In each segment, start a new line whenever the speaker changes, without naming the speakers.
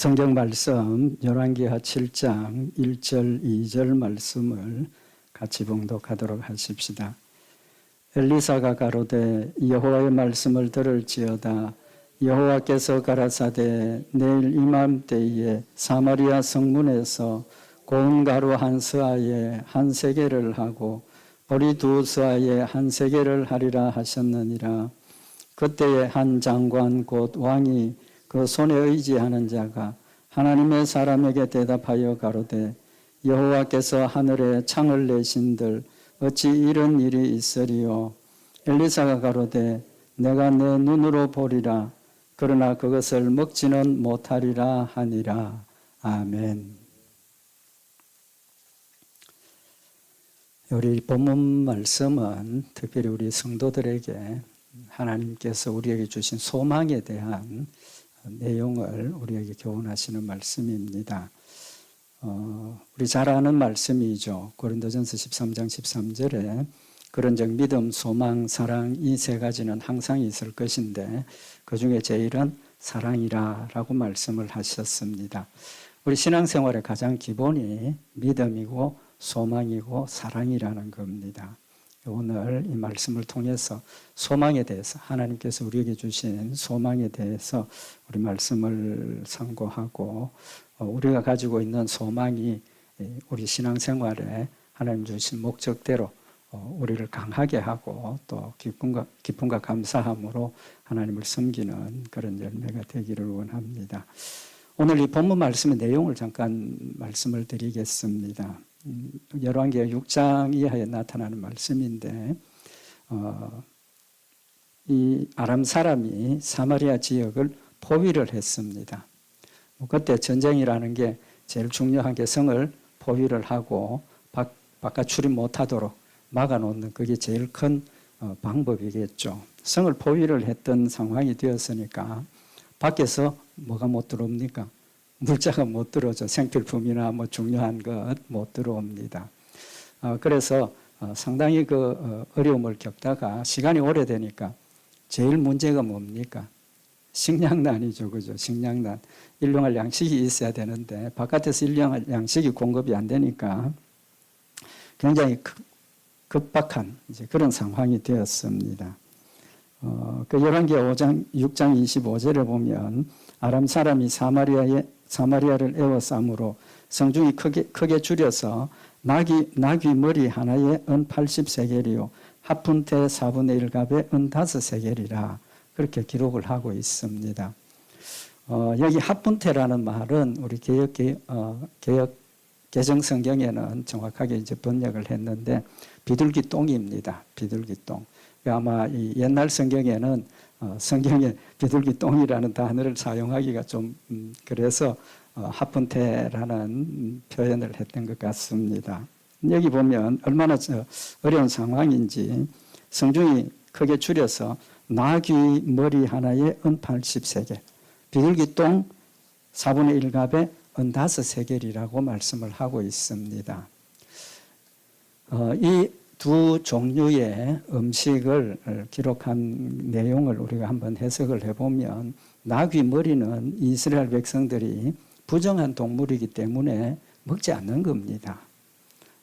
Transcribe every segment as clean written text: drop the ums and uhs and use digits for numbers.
성경 말씀 열왕기하 7장 1절 2절 말씀을 같이 봉독하도록 하십시다. 엘리사가 가로되 여호와의 말씀을 들을지어다. 여호와께서 가라사대 내일 이맘때에 사마리아 성문에서 고운 가루 한 스아에 한 세겔을 하고 보리 두 스아에 한 세겔을 하리라 하셨느니라. 그때에 한 장관 곧 왕이 그 손에 의지하는 자가 하나님의 사람에게 대답하여 가로되 여호와께서 하늘에 창을 내신들 어찌 이런 일이 있으리요. 엘리사가 가로되 내가 내 눈으로 보리라. 그러나 그것을 먹지는 못하리라 하니라. 아멘. 우리 본문 말씀은 특별히 우리 성도들에게 하나님께서 우리에게 주신 소망에 대한 내용을 우리에게 교훈하시는 말씀입니다. 우리 잘 아는 말씀이죠. 고린도전서 13장 13절에 그런즉 믿음, 소망, 사랑 이 세 가지는 항상 있을 것인데 그 중에 제일은 사랑이라 라고 말씀을 하셨습니다. 우리 신앙생활의 가장 기본이 믿음이고 소망이고 사랑이라는 겁니다. 오늘 이 말씀을 통해서 소망에 대해서 하나님께서 우리에게 주신 소망에 대해서 우리 말씀을 상고하고 우리가 가지고 있는 소망이 우리 신앙생활에 하나님 주신 목적대로 우리를 강하게 하고 또 기쁨과 감사함으로 하나님을 섬기는 그런 열매가 되기를 원합니다. 오늘 이 본문 말씀의 내용을 잠깐 말씀을 드리겠습니다. 열왕기하 6장 이하에 나타나는 말씀인데 이 아람 사람이 사마리아 지역을 포위를 했습니다. 그때 전쟁이라는 게 제일 중요한 게 성을 포위를 하고 바깥 출입 못하도록 막아놓는 그게 제일 큰 방법이겠죠. 성을 포위를 했던 상황이 되었으니까 밖에서 뭐가 못 들어옵니까? 물자가 못 들어오죠. 생필품이나 뭐 중요한 것 못 들어옵니다. 그래서 상당히 그 어려움을 겪다가 시간이 오래되니까 제일 문제가 뭡니까? 식량난이죠. 그죠? 식량난. 일용할 양식이 있어야 되는데 바깥에서 일용할 양식이 공급이 안 되니까 굉장히 급박한 이제 그런 상황이 되었습니다. 그 열왕기하 6장 25절에 보면 아람 사람이 사마리아를 에워싸므로 성중이 크게 줄여서 나귀 머리 하나에 은 80세겔이요 합분태 4분의 1갑에 은 5세겔이라 그렇게 기록을 하고 있습니다. 여기 합분태라는 말은 우리 개역 개정 성경에는 정확하게 이제 번역을 했는데 비둘기 똥입니다. 비둘기 똥. 아마 이 옛날 성경에는 성경에 비둘기 똥이라는 단어를 사용하기가 좀 그래서 합분태라는 표현을 했던 것 같습니다. 여기 보면 얼마나 어려운 상황인지 성중이 크게 줄여서 나귀 머리 하나에 은 80세겔, 비둘기 똥 4분의 1갑에 은 5세겔이라고 말씀을 하고 있습니다. 이 두 종류의 음식을 기록한 내용을 우리가 한번 해석을 해보면 나귀 머리는 이스라엘 백성들이 부정한 동물이기 때문에 먹지 않는 겁니다.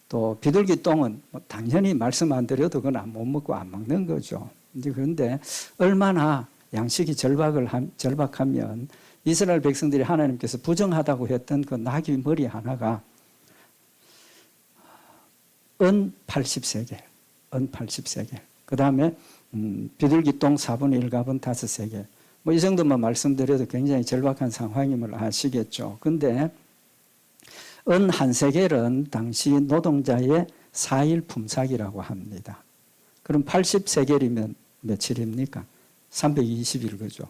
또 비둘기 똥은 당연히 말씀 안 드려도 그건 못 먹고 안 먹는 거죠. 그런데 얼마나 양식이 절박하면 이스라엘 백성들이 하나님께서 부정하다고 했던 그 나귀 머리 하나가 은 80세겔, 은 80세겔. 그 다음에 비둘기 똥 4분의 1갑은 5세겔. 뭐 이 정도만 말씀드려도 굉장히 절박한 상황임을 아시겠죠. 근데 은 1세겔은 당시 노동자의 4일 품삯이라고 합니다. 그럼 80세겔이면 며칠입니까? 320일 그죠.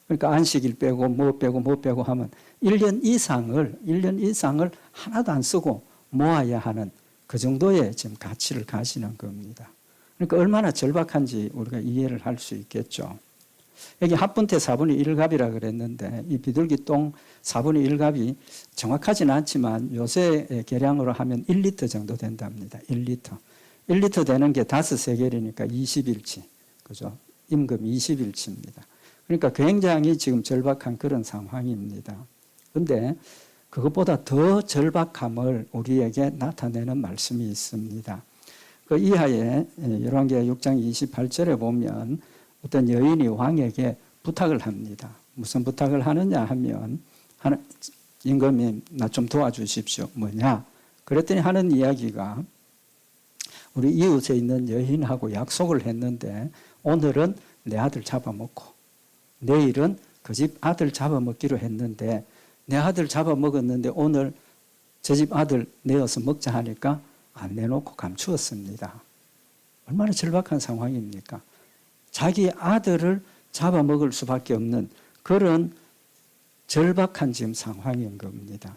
그러니까 안식일 빼고 뭐 빼고 하면 1년 이상을 하나도 안 쓰고 모아야 하는 그 정도의 지금 가치를 가지는 겁니다. 그러니까 얼마나 절박한지 우리가 이해를 할 수 있겠죠. 여기 합분태 4분의 1갑이라 그랬는데 이 비둘기 똥 4분의 1갑이 정확하지는 않지만 요새 계량으로 하면 1리터 정도 된답니다. 1리터. 1리터 되는 게 5세겔이니까 20일치. 그죠? 임금 20일치입니다. 그러니까 굉장히 지금 절박한 그런 상황입니다. 그런데 그것보다 더 절박함을 우리에게 나타내는 말씀이 있습니다. 그 이하에 열왕기하 6장 28절에 보면 어떤 여인이 왕에게 부탁을 합니다. 무슨 부탁을 하느냐 하면 임금님 나 좀 도와주십시오. 뭐냐? 그랬더니 하는 이야기가 우리 이웃에 있는 여인하고 약속을 했는데 오늘은 내 아들 잡아먹고 내일은 그 집 아들 잡아먹기로 했는데 내 아들 잡아먹었는데 오늘 저 집 아들 내어서 먹자 하니까 안 내놓고 감추었습니다. 얼마나 절박한 상황입니까? 자기 아들을 잡아먹을 수밖에 없는 그런 절박한 지금 상황인 겁니다.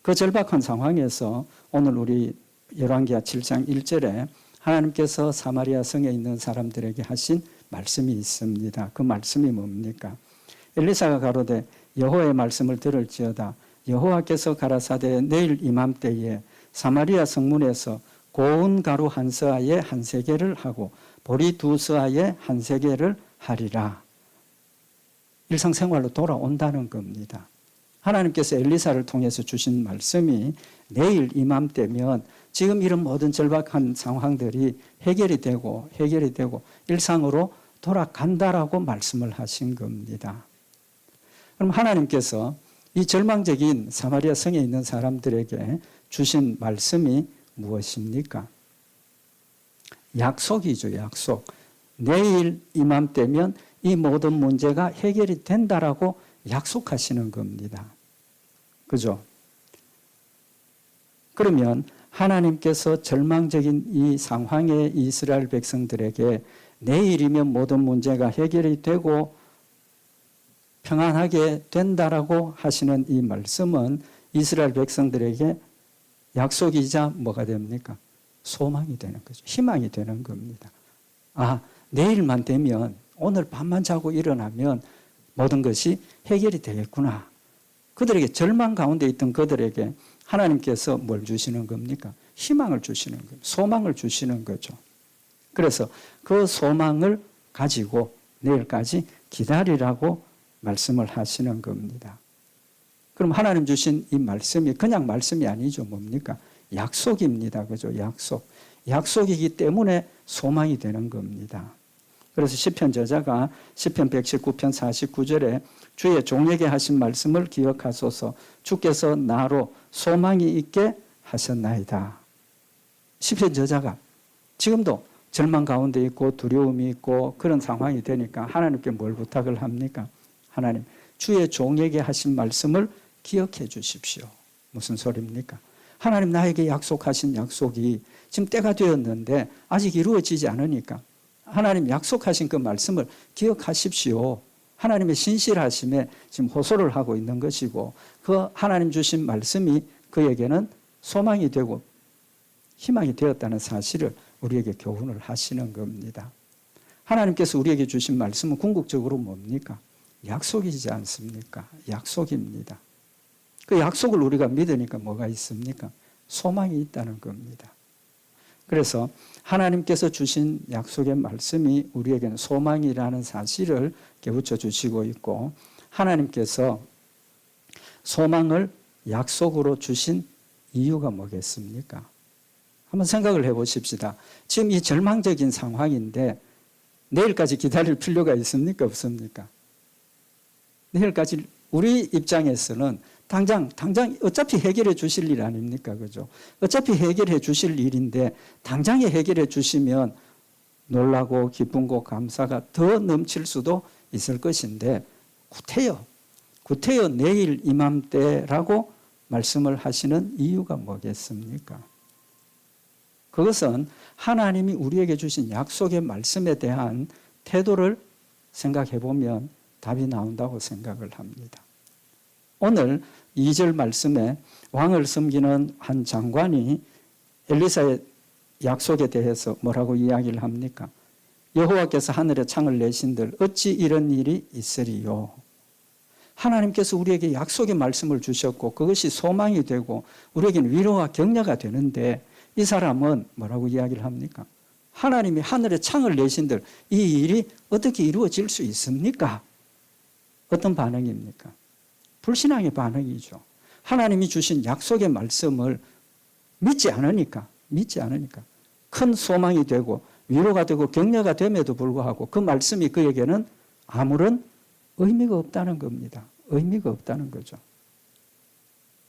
그 절박한 상황에서 오늘 우리 열왕기하 7장 1절에 하나님께서 사마리아 성에 있는 사람들에게 하신 말씀이 있습니다. 그 말씀이 뭡니까? 엘리사가 가로되 여호와의 말씀을 들을지어다. 여호와께서 가라사대 내일 이맘때에 사마리아 성문에서 고운 가루 한 서아에 한 세겔을 하고 보리 두 서아에 한 세겔을 하리라. 일상생활로 돌아온다는 겁니다. 하나님께서 엘리사를 통해서 주신 말씀이 내일 이맘때면 지금 이런 모든 절박한 상황들이 해결이 되고 일상으로 돌아간다라고 말씀을 하신 겁니다. 그럼 하나님께서 이 절망적인 사마리아 성에 있는 사람들에게 주신 말씀이 무엇입니까? 약속이죠, 약속. 내일 이맘때면 이 모든 문제가 해결이 된다라고 약속하시는 겁니다. 그죠? 그러면 하나님께서 절망적인 이 상황의 이스라엘 백성들에게 내일이면 모든 문제가 해결이 되고 평안하게 된다라고 하시는 이 말씀은 이스라엘 백성들에게 약속이자 뭐가 됩니까? 소망이 되는 거죠. 희망이 되는 겁니다. 아, 내일만 되면 오늘 밤만 자고 일어나면 모든 것이 해결이 되겠구나. 그들에게 절망 가운데 있던 그들에게 하나님께서 뭘 주시는 겁니까? 희망을 주시는 거예요. 소망을 주시는 거죠. 그래서 그 소망을 가지고 내일까지 기다리라고 말씀을 하시는 겁니다. 그럼 하나님 주신 이 말씀이 그냥 말씀이 아니죠. 뭡니까? 약속입니다. 그죠? 약속. 약속이기 때문에 소망이 되는 겁니다. 그래서 시편 저자가 시편 119편 49절에 주의 종에게 하신 말씀을 기억하소서 주께서 나로 소망이 있게 하셨나이다. 시편 저자가 지금도 절망 가운데 있고 두려움이 있고 그런 상황이 되니까 하나님께 뭘 부탁을 합니까? 하나님, 주의 종에게 하신 말씀을 기억해 주십시오. 무슨 소리입니까? 하나님 나에게 약속하신 약속이 지금 때가 되었는데 아직 이루어지지 않으니까 하나님 약속하신 그 말씀을 기억하십시오. 하나님의 신실하심에 지금 호소를 하고 있는 것이고 그 하나님 주신 말씀이 그에게는 소망이 되고 희망이 되었다는 사실을 우리에게 교훈을 하시는 겁니다. 하나님께서 우리에게 주신 말씀은 궁극적으로 뭡니까? 약속이지 않습니까? 약속입니다. 그 약속을 우리가 믿으니까 뭐가 있습니까? 소망이 있다는 겁니다. 그래서 하나님께서 주신 약속의 말씀이 우리에게는 소망이라는 사실을 깨우쳐 주시고 있고 하나님께서 소망을 약속으로 주신 이유가 뭐겠습니까? 한번 생각을 해보십시다. 지금 이 절망적인 상황인데 내일까지 기다릴 필요가 있습니까? 없습니까? 내일까지 우리 입장에서는 당장 어차피 해결해 주실 일 아닙니까? 그죠? 어차피 해결해 주실 일인데 당장에 해결해 주시면 놀라고 기쁨과 감사가 더 넘칠 수도 있을 것인데 구태여 내일 이맘때라고 말씀을 하시는 이유가 뭐겠습니까? 그것은 하나님이 우리에게 주신 약속의 말씀에 대한 태도를 생각해 보면 답이 나온다고 생각을 합니다. 오늘 2절 말씀에 왕을 섬기는 한 장관이 엘리사의 약속에 대해서 뭐라고 이야기를 합니까? 여호와께서 하늘에 창을 내신들 어찌 이런 일이 있으리요? 하나님께서 우리에게 약속의 말씀을 주셨고 그것이 소망이 되고 우리에게는 위로와 격려가 되는데 이 사람은 뭐라고 이야기를 합니까? 하나님이 하늘에 창을 내신들 이 일이 어떻게 이루어질 수 있습니까? 어떤 반응입니까? 불신앙의 반응이죠. 하나님이 주신 약속의 말씀을 믿지 않으니까 큰 소망이 되고 위로가 되고 격려가 됨에도 불구하고 그 말씀이 그에게는 아무런 의미가 없다는 겁니다. 의미가 없다는 거죠.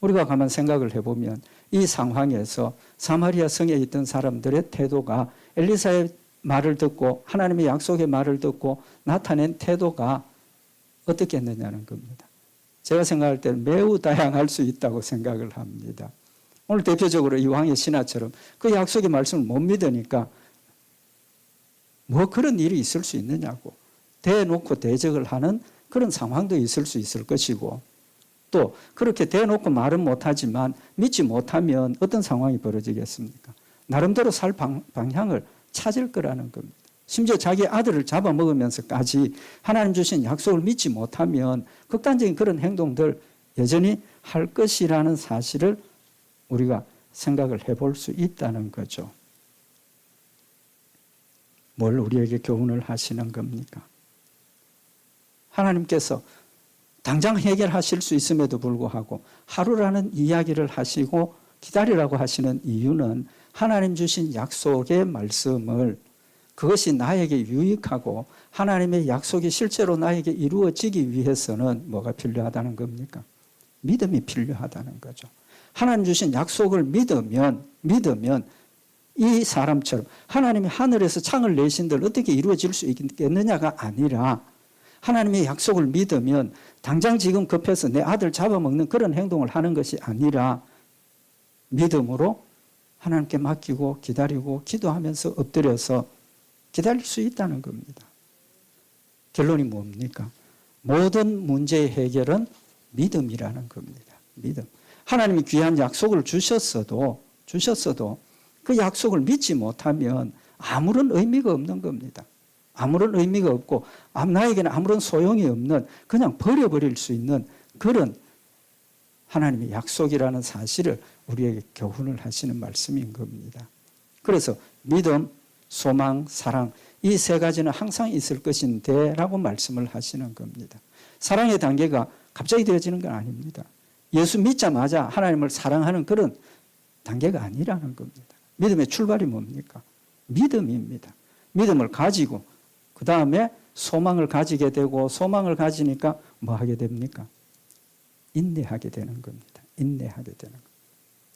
우리가 가만 생각을 해보면 이 상황에서 사마리아 성에 있던 사람들의 태도가 엘리사의 말을 듣고 하나님의 약속의 말을 듣고 나타낸 태도가 어떻게 했느냐는 겁니다. 제가 생각할 때는 매우 다양할 수 있다고 생각을 합니다. 오늘 대표적으로 이 왕의 신하처럼 그 약속의 말씀을 못 믿으니까 뭐 그런 일이 있을 수 있느냐고 대놓고 대적을 하는 그런 상황도 있을 수 있을 것이고 또 그렇게 대놓고 말은 못하지만 믿지 못하면 어떤 상황이 벌어지겠습니까? 나름대로 살 방향을 찾을 거라는 겁니다. 심지어 자기 아들을 잡아먹으면서까지 하나님 주신 약속을 믿지 못하면 극단적인 그런 행동들 여전히 할 것이라는 사실을 우리가 생각을 해볼 수 있다는 거죠. 뭘 우리에게 교훈을 하시는 겁니까? 하나님께서 당장 해결하실 수 있음에도 불구하고 하루라는 이야기를 하시고 기다리라고 하시는 이유는 하나님 주신 약속의 말씀을 그것이 나에게 유익하고 하나님의 약속이 실제로 나에게 이루어지기 위해서는 뭐가 필요하다는 겁니까? 믿음이 필요하다는 거죠. 하나님 주신 약속을 믿으면 이 사람처럼 하나님이 하늘에서 창을 내신들 어떻게 이루어질 수 있겠느냐가 아니라 하나님의 약속을 믿으면 당장 지금 급해서 내 아들 잡아먹는 그런 행동을 하는 것이 아니라 믿음으로 하나님께 맡기고 기다리고 기도하면서 엎드려서 기다릴 수 있다는 겁니다. 결론이 뭡니까? 모든 문제의 해결은 믿음이라는 겁니다. 믿음. 하나님이 귀한 약속을 주셨어도 그 약속을 믿지 못하면 아무런 의미가 없는 겁니다. 아무런 의미가 없고 나에게는 아무런 소용이 없는 그냥 버려버릴 수 있는 그런 하나님의 약속이라는 사실을 우리에게 교훈을 하시는 말씀인 겁니다. 그래서 믿음, 소망, 사랑 이 세 가지는 항상 있을 것인데 라고 말씀을 하시는 겁니다. 사랑의 단계가 갑자기 되어지는 건 아닙니다. 예수 믿자마자 하나님을 사랑하는 그런 단계가 아니라는 겁니다. 믿음의 출발이 뭡니까? 믿음입니다. 믿음을 가지고 그 다음에 소망을 가지게 되고 소망을 가지니까 뭐 하게 됩니까? 인내하게 되는 겁니다. 인내하게 되는 겁니다.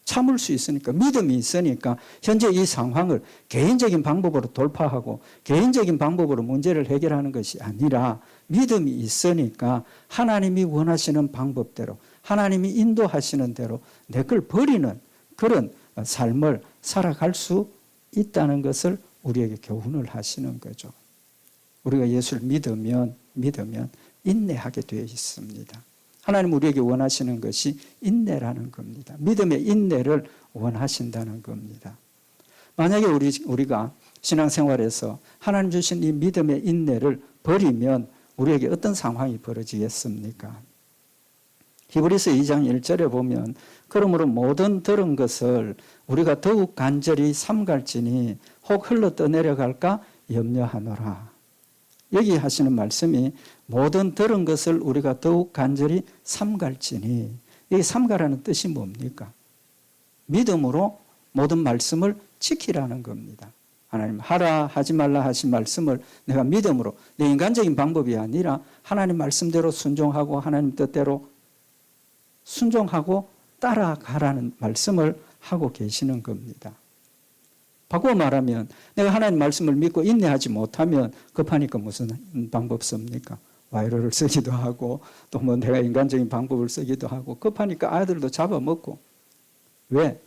참을 수 있으니까 믿음이 있으니까 현재 이 상황을 개인적인 방법으로 돌파하고 개인적인 방법으로 문제를 해결하는 것이 아니라 믿음이 있으니까 하나님이 원하시는 방법대로 하나님이 인도하시는 대로 내 걸 버리는 그런 삶을 살아갈 수 있다는 것을 우리에게 교훈을 하시는 거죠. 우리가 예수를 믿으면 인내하게 되어 있습니다. 하나님 우리에게 원하시는 것이 인내라는 겁니다. 믿음의 인내를 원하신다는 겁니다. 만약에 우리가 신앙생활에서 하나님 주신 이 믿음의 인내를 버리면 우리에게 어떤 상황이 벌어지겠습니까? 히브리서 2장 1절에 보면 그러므로 모든 들은 것을 우리가 더욱 간절히 삼갈지니 혹 흘러 떠내려갈까 염려하노라. 여기 하시는 말씀이 모든 들은 것을 우리가 더욱 간절히 삼갈지니 이 삼가라는 뜻이 뭡니까? 믿음으로 모든 말씀을 지키라는 겁니다. 하나님 하라 하지 말라 하신 말씀을 내가 믿음으로 내 인간적인 방법이 아니라 하나님 말씀대로 순종하고 하나님 뜻대로 순종하고 따라가라는 말씀을 하고 계시는 겁니다. 바꾸어 말하면 내가 하나님 말씀을 믿고 인내하지 못하면 급하니까 무슨 방법 씁니까? 와이로를 쓰기도 하고 또 뭐 내가 인간적인 방법을 쓰기도 하고 급하니까 아들도 잡아먹고 왜?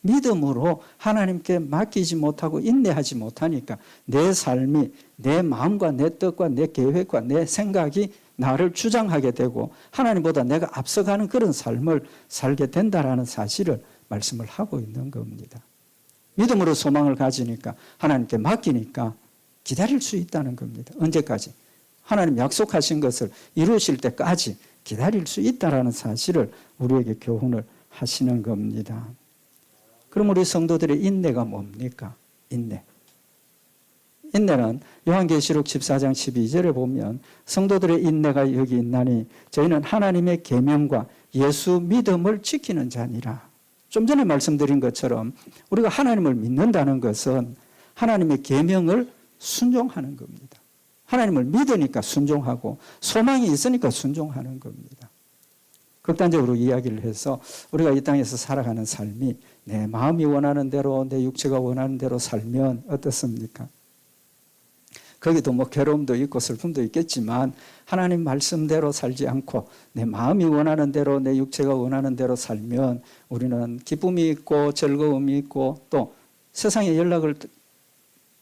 믿음으로 하나님께 맡기지 못하고 인내하지 못하니까 내 삶이 내 마음과 내 뜻과 내 계획과 내 생각이 나를 주장하게 되고 하나님보다 내가 앞서가는 그런 삶을 살게 된다라는 사실을 말씀을 하고 있는 겁니다. 믿음으로 소망을 가지니까 하나님께 맡기니까 기다릴 수 있다는 겁니다. 언제까지? 하나님 약속하신 것을 이루실 때까지 기다릴 수 있다는 사실을 우리에게 교훈을 하시는 겁니다. 그럼 우리 성도들의 인내가 뭡니까? 인내. 인내는 요한계시록 14장 12절에 보면 성도들의 인내가 여기 있나니 저희는 하나님의 계명과 예수 믿음을 지키는 자니라. 좀 전에 말씀드린 것처럼 우리가 하나님을 믿는다는 것은 하나님의 계명을 순종하는 겁니다. 하나님을 믿으니까 순종하고 소망이 있으니까 순종하는 겁니다. 극단적으로 이야기를 해서 우리가 이 땅에서 살아가는 삶이 내 마음이 원하는 대로 내 육체가 원하는 대로 살면 어떻습니까? 거기도 뭐 괴로움도 있고 슬픔도 있겠지만 하나님 말씀대로 살지 않고 내 마음이 원하는 대로 내 육체가 원하는 대로 살면 우리는 기쁨이 있고 즐거움이 있고 또 세상의 연락을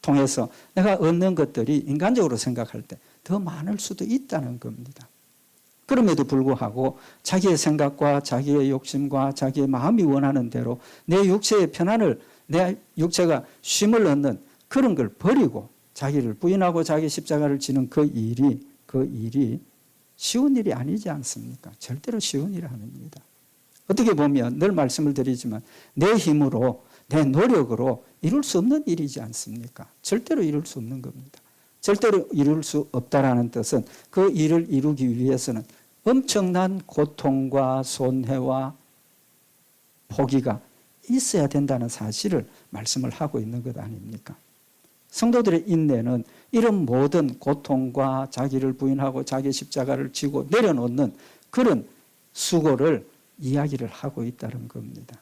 통해서 내가 얻는 것들이 인간적으로 생각할 때 더 많을 수도 있다는 겁니다. 그럼에도 불구하고 자기의 생각과 자기의 욕심과 자기의 마음이 원하는 대로 내 육체의 편안을 내 육체가 쉼을 얻는 그런 걸 버리고 자기를 부인하고 자기 십자가를 지는 그 일이 쉬운 일이 아니지 않습니까? 절대로 쉬운 일이 아닙니다. 어떻게 보면 늘 말씀을 드리지만 내 힘으로 내 노력으로 이룰 수 없는 일이지 않습니까? 절대로 이룰 수 없는 겁니다. 절대로 이룰 수 없다라는 뜻은 그 일을 이루기 위해서는 엄청난 고통과 손해와 포기가 있어야 된다는 사실을 말씀을 하고 있는 것 아닙니까? 성도들의 인내는 이런 모든 고통과 자기를 부인하고 자기 십자가를 지고 내려놓는 그런 수고를 이야기를 하고 있다는 겁니다.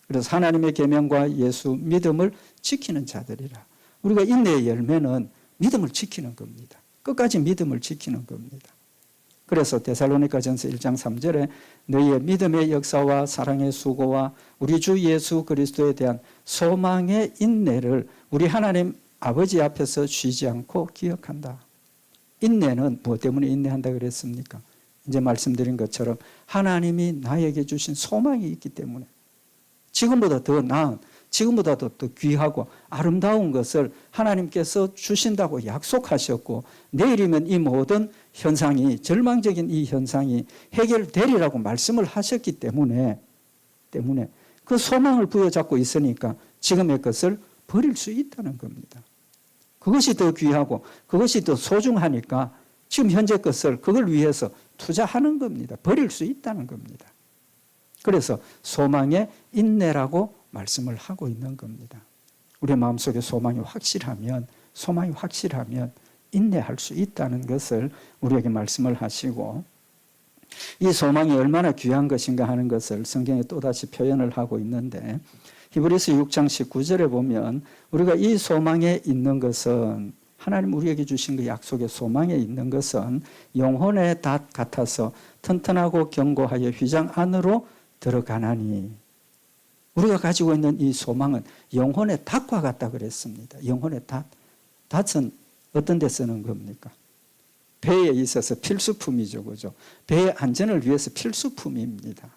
그래서 하나님의 계명과 예수 믿음을 지키는 자들이라. 우리가 인내의 열매는 믿음을 지키는 겁니다. 끝까지 믿음을 지키는 겁니다. 그래서 데살로니가전서 1장 3절에 너희의 믿음의 역사와 사랑의 수고와 우리 주 예수 그리스도에 대한 소망의 인내를 우리 하나님 아버지 앞에서 쉬지 않고 기억한다. 인내는 무엇 때문에 인내한다 그랬습니까? 이제 말씀드린 것처럼 하나님이 나에게 주신 소망이 있기 때문에 지금보다 더 나은, 지금보다 더 귀하고 아름다운 것을 하나님께서 주신다고 약속하셨고 내일이면 이 모든 현상이 절망적인 이 현상이 해결되리라고 말씀을 하셨기 때문에 그 소망을 부여잡고 있으니까 지금의 것을 버릴 수 있다는 겁니다. 그것이 더 귀하고 그것이 더 소중하니까 지금 현재 것을 그걸 위해서 투자하는 겁니다. 버릴 수 있다는 겁니다. 그래서 소망의 인내라고 말씀을 하고 있는 겁니다. 우리 마음속에 소망이 확실하면 인내할 수 있다는 것을 우리에게 말씀을 하시고 이 소망이 얼마나 귀한 것인가 하는 것을 성경에 또다시 표현을 하고 있는데 히브리서 6장 19절에 보면 우리가 이 소망에 있는 것은 하나님 우리에게 주신 그 약속의 소망에 있는 것은 영혼의 닷 같아서 튼튼하고 견고하여 휘장 안으로 들어가나니 우리가 가지고 있는 이 소망은 영혼의 닷과 같다 그랬습니다. 영혼의 닷. 닷은 어떤 데 쓰는 겁니까? 배에 있어서 필수품이죠. 그죠? 배의 안전을 위해서 필수품입니다.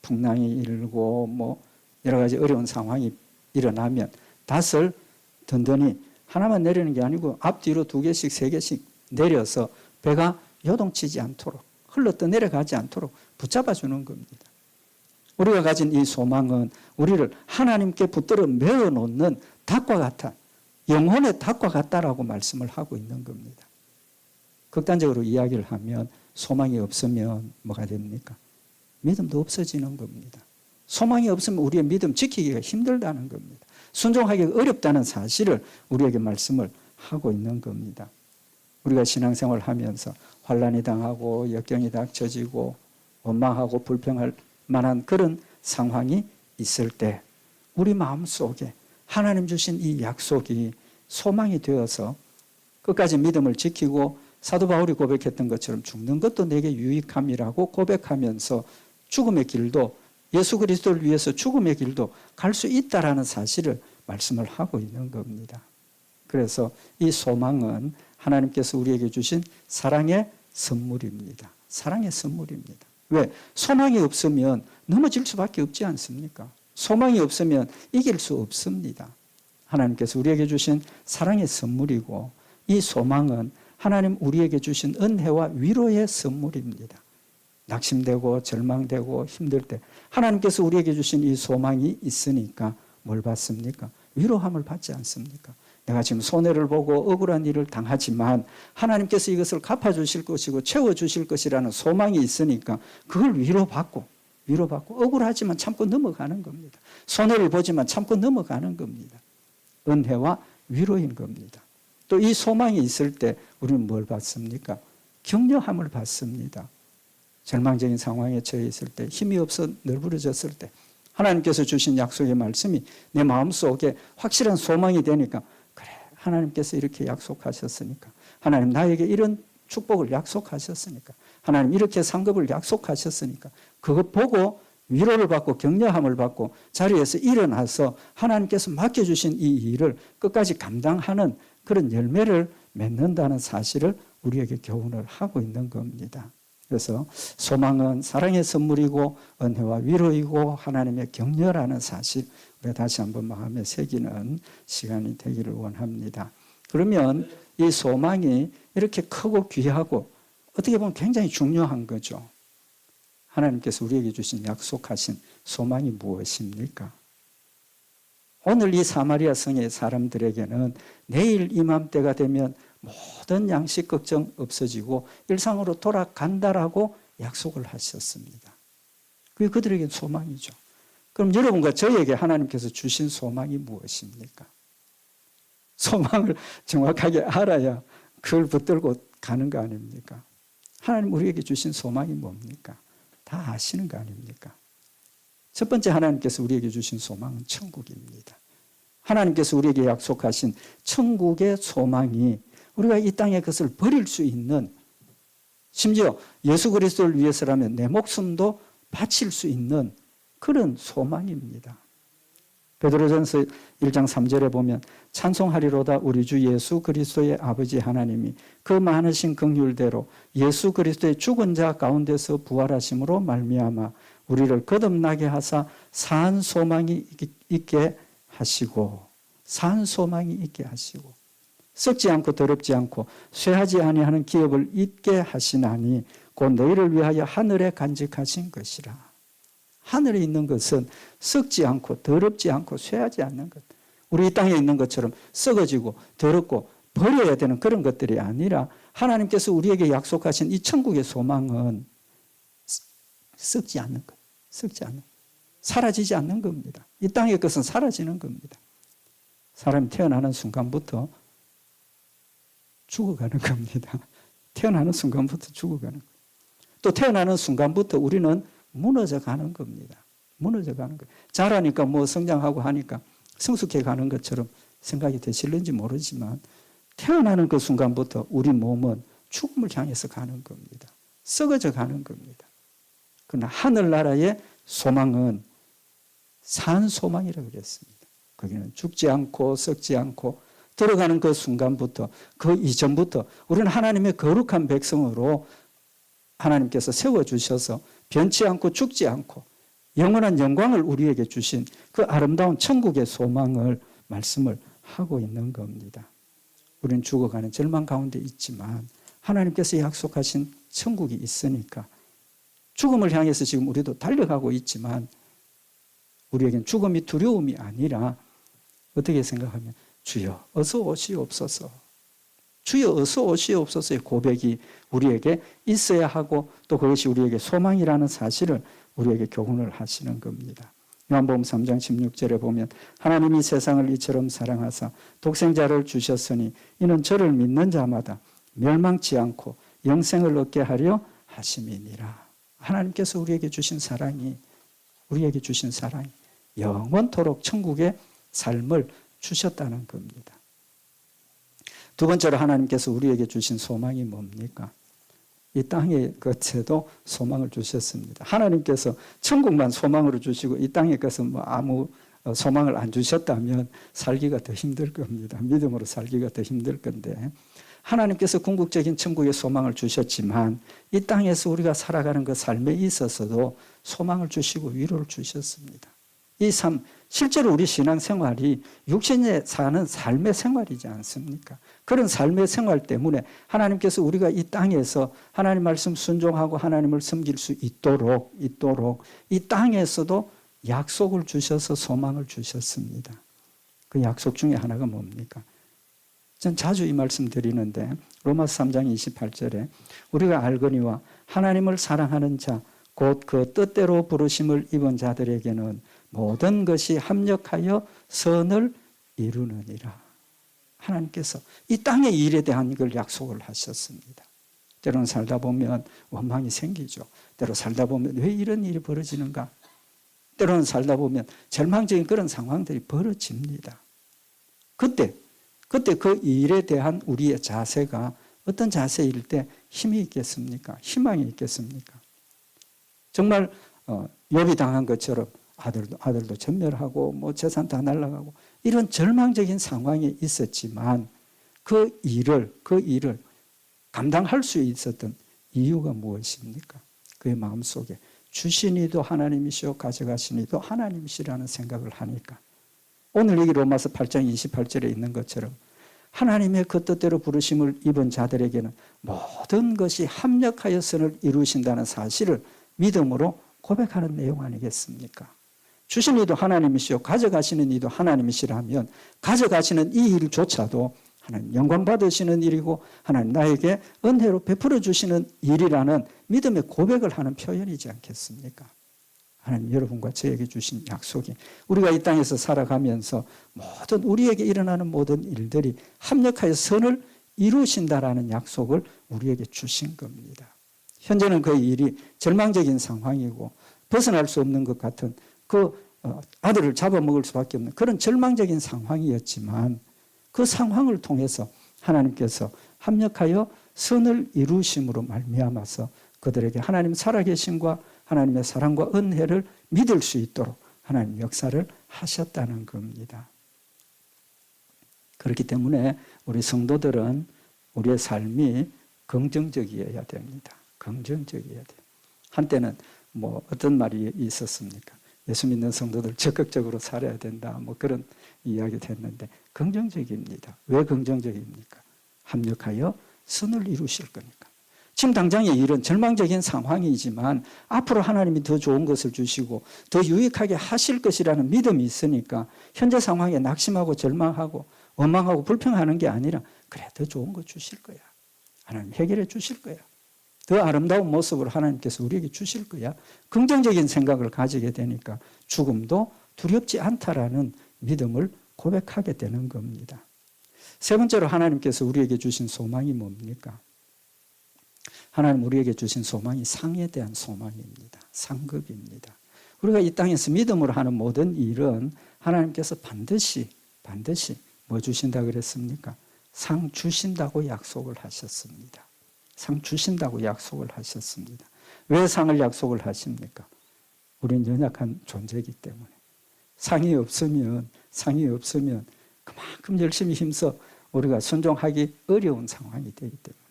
풍랑이 일고 뭐 여러 가지 어려운 상황이 일어나면 닷을 든든히 하나만 내리는 게 아니고 앞뒤로 2개씩 3개씩 내려서 배가 요동치지 않도록 흘러 내려가지 않도록 붙잡아 주는 겁니다. 우리가 가진 이 소망은 우리를 하나님께 붙들어 메어놓는 닷과 같아 영혼의 닷과 같다라고 말씀을 하고 있는 겁니다. 극단적으로 이야기를 하면 소망이 없으면 뭐가 됩니까? 믿음도 없어지는 겁니다. 소망이 없으면 우리의 믿음 지키기가 힘들다는 겁니다. 순종하기가 어렵다는 사실을 우리에게 말씀을 하고 있는 겁니다. 우리가 신앙생활을 하면서 환난이 당하고 역경이 닥쳐지고 원망하고 불평할 만한 그런 상황이 있을 때 우리 마음속에 하나님 주신 이 약속이 소망이 되어서 끝까지 믿음을 지키고 사도 바울이 고백했던 것처럼 죽는 것도 내게 유익함이라고 고백하면서 죽음의 길도 예수 그리스도를 위해서 죽음의 길도 갈 수 있다라는 사실을 말씀을 하고 있는 겁니다. 그래서 이 소망은 하나님께서 우리에게 주신 사랑의 선물입니다. 사랑의 선물입니다. 왜? 소망이 없으면 넘어질 수밖에 없지 않습니까? 소망이 없으면 이길 수 없습니다. 하나님께서 우리에게 주신 사랑의 선물이고 이 소망은 하나님 우리에게 주신 은혜와 위로의 선물입니다. 낙심되고 절망되고 힘들 때 하나님께서 우리에게 주신 이 소망이 있으니까 뭘 받습니까? 위로함을 받지 않습니까? 내가 지금 손해를 보고 억울한 일을 당하지만 하나님께서 이것을 갚아주실 것이고 채워주실 것이라는 소망이 있으니까 그걸 위로받고 억울하지만 참고 넘어가는 겁니다. 손해를 보지만 참고 넘어가는 겁니다. 은혜와 위로인 겁니다. 또 이 소망이 있을 때 우리는 뭘 받습니까? 격려함을 받습니다. 절망적인 상황에 처해 있을 때, 힘이 없어 널브러졌을 때 하나님께서 주신 약속의 말씀이 내 마음속에 확실한 소망이 되니까 그래, 하나님께서 이렇게 약속하셨으니까, 하나님 나에게 이런 축복을 약속하셨으니까, 하나님 이렇게 상급을 약속하셨으니까 그것 보고 위로를 받고 격려함을 받고 자리에서 일어나서 하나님께서 맡겨주신 이 일을 끝까지 감당하는 그런 열매를 맺는다는 사실을 우리에게 교훈을 하고 있는 겁니다. 그래서 소망은 사랑의 선물이고 은혜와 위로이고 하나님의 격려라는 사실, 우리가 다시 한번 마음에 새기는 시간이 되기를 원합니다. 그러면 이 소망이 이렇게 크고 귀하고 어떻게 보면 굉장히 중요한 거죠. 하나님께서 우리에게 주신 약속하신 소망이 무엇입니까? 오늘 이 사마리아 성의 사람들에게는 내일 이맘때가 되면 모든 양식 걱정 없어지고 일상으로 돌아간다라고 약속을 하셨습니다. 그게 그들에게 소망이죠. 그럼 여러분과 저에게 하나님께서 주신 소망이 무엇입니까? 소망을 정확하게 알아야 그걸 붙들고 가는 거 아닙니까? 하나님 우리에게 주신 소망이 뭡니까? 다 아시는 거 아닙니까? 첫 번째 하나님께서 우리에게 주신 소망은 천국입니다. 하나님께서 우리에게 약속하신 천국의 소망이 우리가 이 땅에 그것을 버릴 수 있는, 심지어 예수 그리스도를 위해서라면 내 목숨도 바칠 수 있는 그런 소망입니다. 베드로전서 1장 3절에 보면 찬송하리로다 우리 주 예수 그리스도의 아버지 하나님이 그 많으신 긍휼대로 예수 그리스도의 죽은 자 가운데서 부활하심으로 말미암아 우리를 거듭나게 하사 산 소망이 있게 하시고, 산 소망이 있게 하시고, 썩지 않고 더럽지 않고 쇠하지 아니하는 기업을 잊게 하시나니 곧 너희를 위하여 하늘에 간직하신 것이라. 하늘에 있는 것은 썩지 않고 더럽지 않고 쇠하지 않는 것, 우리 이 땅에 있는 것처럼 썩어지고 더럽고 버려야 되는 그런 것들이 아니라 하나님께서 우리에게 약속하신 이 천국의 소망은 썩지 않는 것, 썩지 않는 것, 사라지지 않는 겁니다. 이 땅의 것은 사라지는 겁니다. 사람이 태어나는 순간부터 죽어가는 겁니다. 태어나는 순간부터 죽어가는 거예요. 또 태어나는 순간부터 우리는 무너져 가는 겁니다. 무너져 가는 거예요. 자라니까 뭐 성장하고 하니까 성숙해 가는 것처럼 생각이 되실는지 모르지만 태어나는 그 순간부터 우리 몸은 죽음을 향해서 가는 겁니다. 썩어져 가는 겁니다. 그러나 하늘나라의 소망은 산 소망이라고 그랬습니다. 거기는 죽지 않고 썩지 않고 들어가는 그 순간부터, 그 이전부터 우리는 하나님의 거룩한 백성으로 하나님께서 세워주셔서 변치 않고 죽지 않고 영원한 영광을 우리에게 주신 그 아름다운 천국의 소망을 말씀을 하고 있는 겁니다. 우리는 죽어가는 절망 가운데 있지만 하나님께서 약속하신 천국이 있으니까 죽음을 향해서 지금 우리도 달려가고 있지만 우리에겐 죽음이 두려움이 아니라 어떻게 생각하면 주여 어서 오시옵소서, 주여 어서 오시옵소서의 고백이 우리에게 있어야 하고 또 그것이 우리에게 소망이라는 사실을 우리에게 교훈을 하시는 겁니다. 요한복음 3장 16절에 보면 하나님이 세상을 이처럼 사랑하사 독생자를 주셨으니 이는 저를 믿는 자마다 멸망치 않고 영생을 얻게 하려 하심이니라. 하나님께서 우리에게 주신 사랑이 영원토록 천국의 삶을 주셨다는 겁니다. 두 번째로 하나님께서 우리에게 주신 소망이 뭡니까? 이 땅의 것에도 소망을 주셨습니다. 하나님께서 천국만 소망으로 주시고 이 땅의 것은 뭐 아무 소망을 안 주셨다면 살기가 더 힘들 겁니다. 믿음으로 살기가 더 힘들 건데 하나님께서 궁극적인 천국의 소망을 주셨지만 이 땅에서 우리가 살아가는 그 삶에 있어서도 소망을 주시고 위로를 주셨습니다. 이 삶, 실제로 우리 신앙생활이 육신에 사는 삶의 생활이지 않습니까? 그런 삶의 생활 때문에 하나님께서 우리가 이 땅에서 하나님 말씀 순종하고 하나님을 섬길 수 있도록 이 땅에서도 약속을 주셔서 소망을 주셨습니다. 그 약속 중에 하나가 뭡니까? 전 자주 이 말씀 드리는데 로마서 3장 28절에 우리가 알거니와 하나님을 사랑하는 자 곧 그 뜻대로 부르심을 입은 자들에게는 모든 것이 합력하여 선을 이루느니라. 하나님께서 이 땅의 일에 대한 걸 약속을 하셨습니다. 때로는 살다 보면 원망이 생기죠. 때로 살다 보면 왜 이런 일이 벌어지는가? 때로는 살다 보면 절망적인 그런 상황들이 벌어집니다. 그때 그 일에 대한 우리의 자세가 어떤 자세일 때 힘이 있겠습니까? 희망이 있겠습니까? 정말 욥이 당한 것처럼 아들도 전멸하고 뭐 재산 다 날아가고 이런 절망적인 상황이 있었지만 그 일을 감당할 수 있었던 이유가 무엇입니까? 그의 마음속에 주신 이도 하나님이시오 가져가신 이도 하나님이시라는 생각을 하니까 오늘 여기 로마서 8장 28절에 있는 것처럼 하나님의 그 뜻대로 부르심을 입은 자들에게는 모든 것이 합력하여 선을 이루신다는 사실을 믿음으로 고백하는 내용 아니겠습니까? 주신 이도 하나님이시오 가져가시는 이도 하나님이시라면 가져가시는 이 일조차도 하나님 영광 받으시는 일이고 하나님 나에게 은혜로 베풀어 주시는 일이라는 믿음의 고백을 하는 표현이지 않겠습니까? 하나님 여러분과 저에게 주신 약속이 우리가 이 땅에서 살아가면서 모든 우리에게 일어나는 모든 일들이 합력하여 선을 이루신다라는 약속을 우리에게 주신 겁니다. 현재는 그 일이 절망적인 상황이고 벗어날 수 없는 것 같은 그 아들을 잡아먹을 수밖에 없는 그런 절망적인 상황이었지만 그 상황을 통해서 하나님께서 합력하여 선을 이루심으로 말미암아서 그들에게 하나님 살아계심과 하나님의 사랑과 은혜를 믿을 수 있도록 하나님 역사를 하셨다는 겁니다. 그렇기 때문에 우리 성도들은 우리의 삶이 긍정적이어야 됩니다. 긍정적이어야 돼요. 한때는 뭐 어떤 말이 있었습니까? 예수 믿는 성도들 적극적으로 살아야 된다. 뭐 그런 이야기도 했는데 긍정적입니다. 왜 긍정적입니까? 합력하여 선을 이루실 거니까. 지금 당장의 일은 절망적인 상황이지만 앞으로 하나님이 더 좋은 것을 주시고 더 유익하게 하실 것이라는 믿음이 있으니까 현재 상황에 낙심하고 절망하고 원망하고 불평하는 게 아니라 그래 더 좋은 거 주실 거야. 하나님 해결해 주실 거야. 더 아름다운 모습을 하나님께서 우리에게 주실 거야. 긍정적인 생각을 가지게 되니까 죽음도 두렵지 않다라는 믿음을 고백하게 되는 겁니다. 세 번째로 하나님께서 우리에게 주신 소망이 뭡니까? 하나님 우리에게 주신 소망이 상에 대한 소망입니다. 상급입니다. 우리가 이 땅에서 믿음으로 하는 모든 일은 하나님께서 반드시 뭐 주신다 그랬습니까? 상 주신다고 약속을 하셨습니다. 상 주신다고 약속을 하셨습니다. 왜 상을 약속을 하십니까? 우리는 연약한 존재이기 때문에. 상이 없으면 그만큼 열심히 힘써 우리가 순종하기 어려운 상황이 되기 때문에.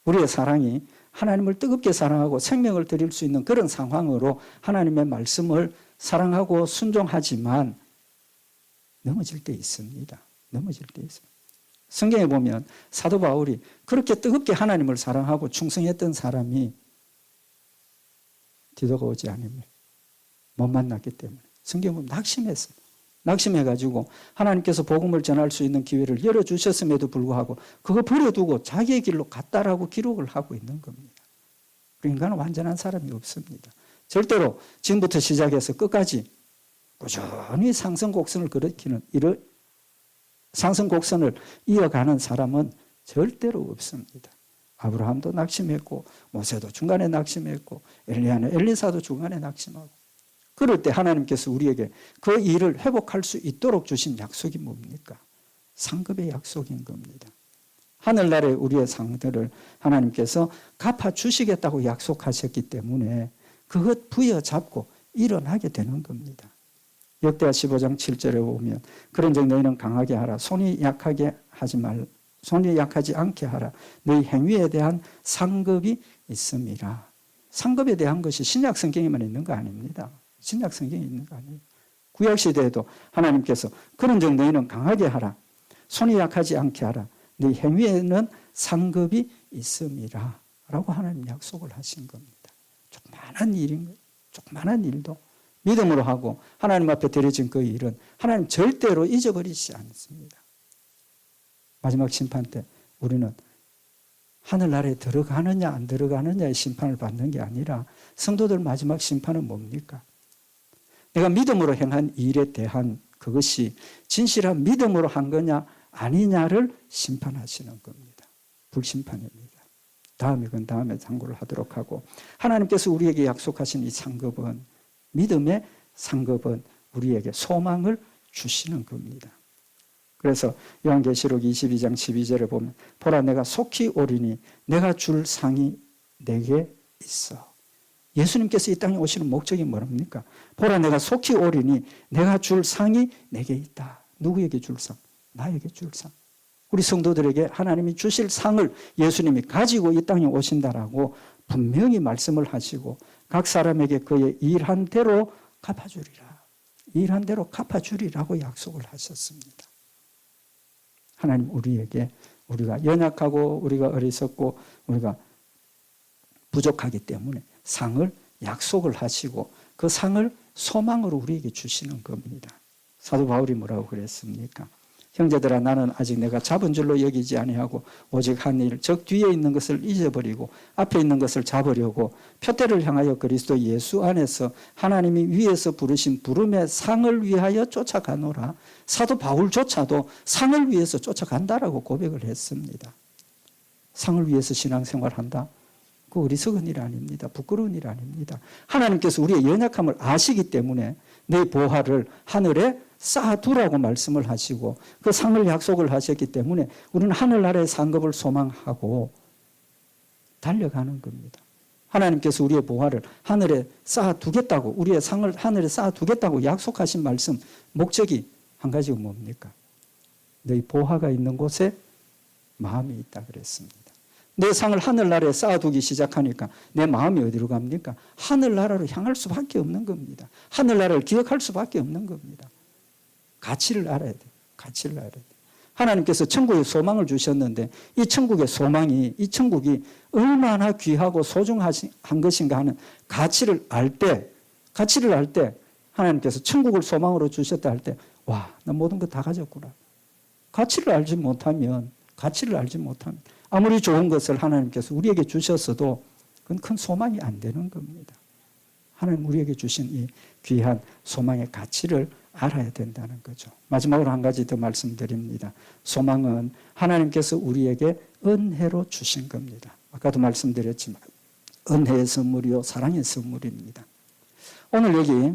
우리의 사랑이 하나님을 뜨겁게 사랑하고 생명을 드릴 수 있는 그런 상황으로 하나님의 말씀을 사랑하고 순종하지만 넘어질 때 있습니다. 넘어질 때 있습니다. 성경에 보면 사도 바울이 그렇게 뜨겁게 하나님을 사랑하고 충성했던 사람이 디도가 오지 않으면 못 만났기 때문에 성경에 보면 낙심했어요. 낙심해가지고 하나님께서 복음을 전할 수 있는 기회를 열어주셨음에도 불구하고 그거 버려두고 자기의 길로 갔다라고 기록을 하고 있는 겁니다. 우리 인간은 완전한 사람이 없습니다. 절대로 지금부터 시작해서 끝까지 꾸준히 상승 곡선을 상승곡선을 이어가는 사람은 절대로 없습니다. 아브라함도 낙심했고 모세도 중간에 낙심했고 엘리사도 중간에 낙심하고 그럴 때 하나님께서 우리에게 그 일을 회복할 수 있도록 주신 약속이 뭡니까? 상급의 약속인 겁니다. 하늘나라의 우리의 상들을 하나님께서 갚아주시겠다고 약속하셨기 때문에 그것 부여잡고 일어나게 되는 겁니다. 역대하 15장 7절에 보면 그런즉 너희는 강하게 하라. 손이 약하지 않게 하라. 너희 행위에 대한 상급이 있음이라. 상급에 대한 것이 신약 성경에만 있는 거 아닙니다. 신약 성경에 있는 거 아니에요. 구약 시대에도 하나님께서 그런즉 너희는 강하게 하라. 손이 약하지 않게 하라. 너희 행위에는 상급이 있음이라. 라고 하나님 약속을 하신 겁니다. 조그마한 일도 믿음으로 하고 하나님 앞에 드려진 그 일은 하나님 절대로 잊어버리지 않습니다. 마지막 심판 때 우리는 하늘나라에 들어가느냐 안 들어가느냐의 심판을 받는 게 아니라 성도들 마지막 심판은 뭡니까? 내가 믿음으로 행한 일에 대한 그것이 진실한 믿음으로 한 거냐 아니냐를 심판하시는 겁니다. 불심판입니다. 그건 다음에 상고를 하도록 하고, 하나님께서 우리에게 약속하신 이 상급은, 믿음의 상급은 우리에게 소망을 주시는 겁니다. 그래서 요한계시록 22장 12절에 보면 보라 내가 속히 오리니 내가 줄 상이 내게 있어. 예수님께서 이 땅에 오시는 목적이 뭡니까? 보라 내가 속히 오리니 내가 줄 상이 내게 있다. 누구에게 줄 상? 나에게 줄 상. 우리 성도들에게 하나님이 주실 상을 예수님이 가지고 이 땅에 오신다라고 분명히 말씀을 하시고 각 사람에게 그의 일한 대로 갚아주리라. 일한 대로 갚아주리라고 약속을 하셨습니다. 하나님 우리에게 우리가 연약하고 우리가 어리석고 우리가 부족하기 때문에 상을 약속을 하시고 그 상을 소망으로 우리에게 주시는 겁니다. 사도 바울이 뭐라고 그랬습니까? 형제들아 나는 아직 내가 잡은 줄로 여기지 아니하고 오직 한 일 적 뒤에 있는 것을 잊어버리고 앞에 있는 것을 잡으려고 표대를 향하여 그리스도 예수 안에서 하나님이 위에서 부르신 부름의 상을 위하여 쫓아가노라. 사도 바울조차도 상을 위해서 쫓아간다라고 고백을 했습니다. 상을 위해서 신앙생활한다? 그 어리석은 일 아닙니다. 부끄러운 일 아닙니다. 하나님께서 우리의 연약함을 아시기 때문에 내 보화를 하늘에 쌓아두라고 말씀을 하시고 그 상을 약속을 하셨기 때문에 우리는 하늘나라의 상급을 소망하고 달려가는 겁니다. 하나님께서 우리의 보화를 하늘에 쌓아두겠다고, 우리의 상을 하늘에 쌓아두겠다고 약속하신 말씀, 목적이 한 가지가 뭡니까? 너희 보화가 있는 곳에 마음이 있다 그랬습니다. 내 상을 하늘나라에 쌓아두기 시작하니까 내 마음이 어디로 갑니까? 하늘나라로 향할 수밖에 없는 겁니다. 하늘나라를 기억할 수밖에 없는 겁니다. 가치를 알아야 돼요. 가치를 알아야 돼요. 하나님께서 천국에 소망을 주셨는데 이 천국의 소망이, 이 천국이 얼마나 귀하고 소중한 것인가 하는 가치를 알 때 하나님께서 천국을 소망으로 주셨다 할 때 와, 나 모든 거 다 가졌구나. 가치를 알지 못하면 아무리 좋은 것을 하나님께서 우리에게 주셨어도 그건 큰 소망이 안 되는 겁니다. 하나님 우리에게 주신 이 귀한 소망의 가치를 알아야 된다는 거죠. 마지막으로 한 가지 더 말씀드립니다. 소망은 하나님께서 우리에게 은혜로 주신 겁니다. 아까도 말씀드렸지만 은혜의 선물이요 사랑의 선물입니다. 오늘 여기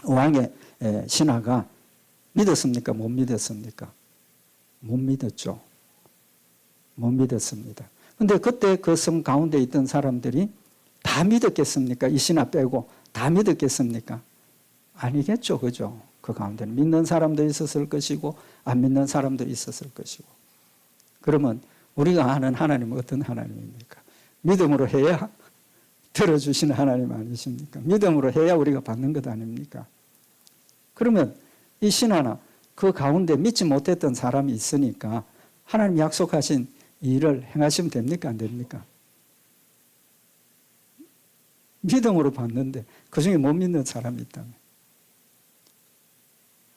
왕의 신하가 믿었습니까? 못 믿었습니까? 못 믿었죠. 못 믿었습니다. 그런데 그때 그 성 가운데 있던 사람들이 다 믿었겠습니까? 이 신하 빼고 다 믿었겠습니까? 아니겠죠. 그죠? 그 가운데는 믿는 사람도 있었을 것이고 안 믿는 사람도 있었을 것이고. 그러면 우리가 아는 하나님은 어떤 하나님입니까? 믿음으로 해야 들어주시는 하나님 아니십니까? 믿음으로 해야 우리가 받는 것 아닙니까? 그러면 이 신하나 그 가운데 믿지 못했던 사람이 있으니까 하나님 약속하신 일을 행하시면 됩니까? 안 됩니까? 믿음으로 받는데 그중에 못 믿는 사람이 있다면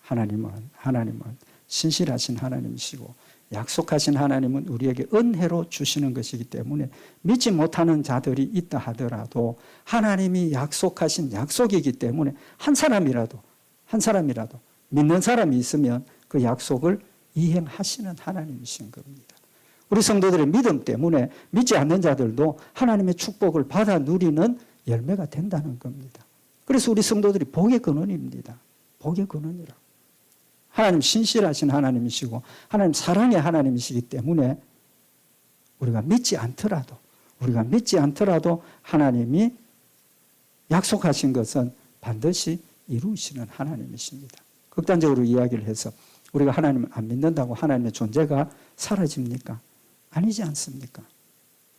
하나님은 신실하신 하나님이시고 약속하신 하나님은 우리에게 은혜로 주시는 것이기 때문에 믿지 못하는 자들이 있다 하더라도 하나님이 약속하신 약속이기 때문에 한 사람이라도 믿는 사람이 있으면 그 약속을 이행하시는 하나님이신 겁니다. 우리 성도들의 믿음 때문에 믿지 않는 자들도 하나님의 축복을 받아 누리는 열매가 된다는 겁니다. 그래서 우리 성도들이 복의 근원입니다. 복의 근원이라고. 하나님 신실하신 하나님이시고 하나님 사랑의 하나님이시기 때문에 우리가 믿지 않더라도 하나님이 약속하신 것은 반드시 이루시는 하나님이십니다. 극단적으로 이야기를 해서 우리가 하나님을 안 믿는다고 하나님의 존재가 사라집니까? 아니지 않습니까?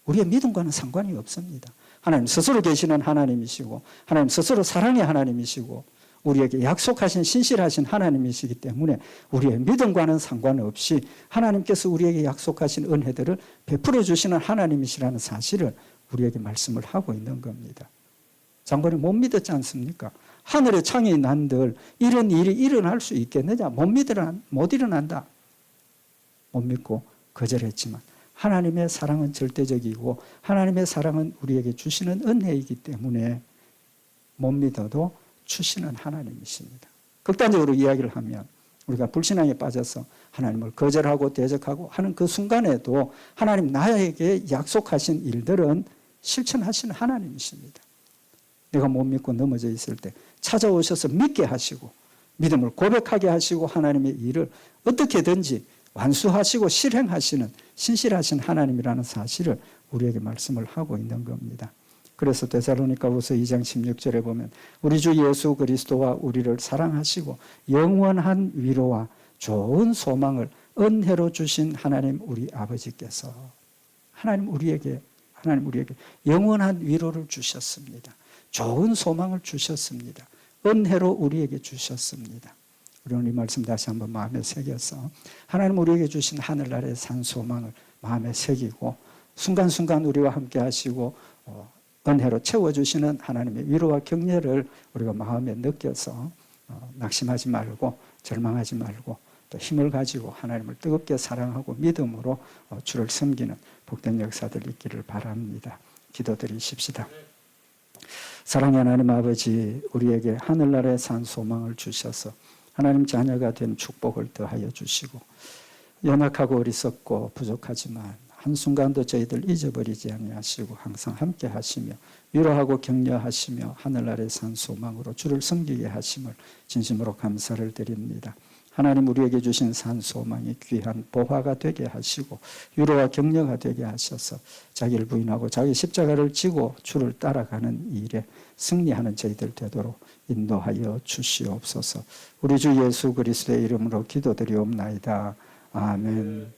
우리의 믿음과는 상관이 없습니다. 하나님 스스로 계시는 하나님이시고 하나님 스스로 사랑의 하나님이시고 우리에게 약속하신 신실하신 하나님이시기 때문에 우리의 믿음과는 상관없이 하나님께서 우리에게 약속하신 은혜들을 베풀어 주시는 하나님이시라는 사실을 우리에게 말씀을 하고 있는 겁니다. 장관이 못 믿었지 않습니까? 하늘의 창이 난들 이런 일이 일어날 수 있겠느냐? 못 일어난다. 못 믿고 거절했지만 하나님의 사랑은 절대적이고 하나님의 사랑은 우리에게 주시는 은혜이기 때문에 못 믿어도 주시는 하나님이십니다. 극단적으로 이야기를 하면 우리가 불신앙에 빠져서 하나님을 거절하고 대적하고 하는 그 순간에도 하나님 나에게 약속하신 일들은 실천하시는 하나님이십니다. 내가 못 믿고 넘어져 있을 때 찾아오셔서 믿게 하시고 믿음을 고백하게 하시고 하나님의 일을 어떻게든지 완수하시고 실행하시는 신실하신 하나님이라는 사실을 우리에게 말씀을 하고 있는 겁니다. 그래서 데살로니가후서 2장 16절에 보면 우리 주 예수 그리스도와 우리를 사랑하시고 영원한 위로와 좋은 소망을 은혜로 주신 하나님 우리 아버지께서 하나님 우리에게 영원한 위로를 주셨습니다. 좋은 소망을 주셨습니다. 은혜로 우리에게 주셨습니다. 우리는 이 말씀 다시 한번 마음에 새겨서 하나님 우리에게 주신 하늘나라의 산 소망을 마음에 새기고 순간순간 우리와 함께 하시고 은혜로 채워주시는 하나님의 위로와 격려를 우리가 마음에 느껴서 낙심하지 말고 절망하지 말고 또 힘을 가지고 하나님을 뜨겁게 사랑하고 믿음으로 주를 섬기는 복된 역사들 있기를 바랍니다. 기도드리십시다. 사랑의 하나님 아버지, 우리에게 하늘나라의 산 소망을 주셔서 하나님 자녀가 된 축복을 더하여 주시고 연약하고 어리석고 부족하지만 한순간도 저희들 잊어버리지 아니하시고 항상 함께 하시며 위로하고 격려하시며 하늘나라의 산 소망으로 주를 섬기게 하심을 진심으로 감사를 드립니다. 하나님 우리에게 주신 산 소망이 귀한 보화가 되게 하시고 위로와 격려가 되게 하셔서 자기를 부인하고 자기 십자가를 지고 주를 따라가는 일에 승리하는 저희들 되도록 인도하여 주시옵소서. 우리 주 예수 그리스도의 이름으로 기도드리옵나이다. 아멘.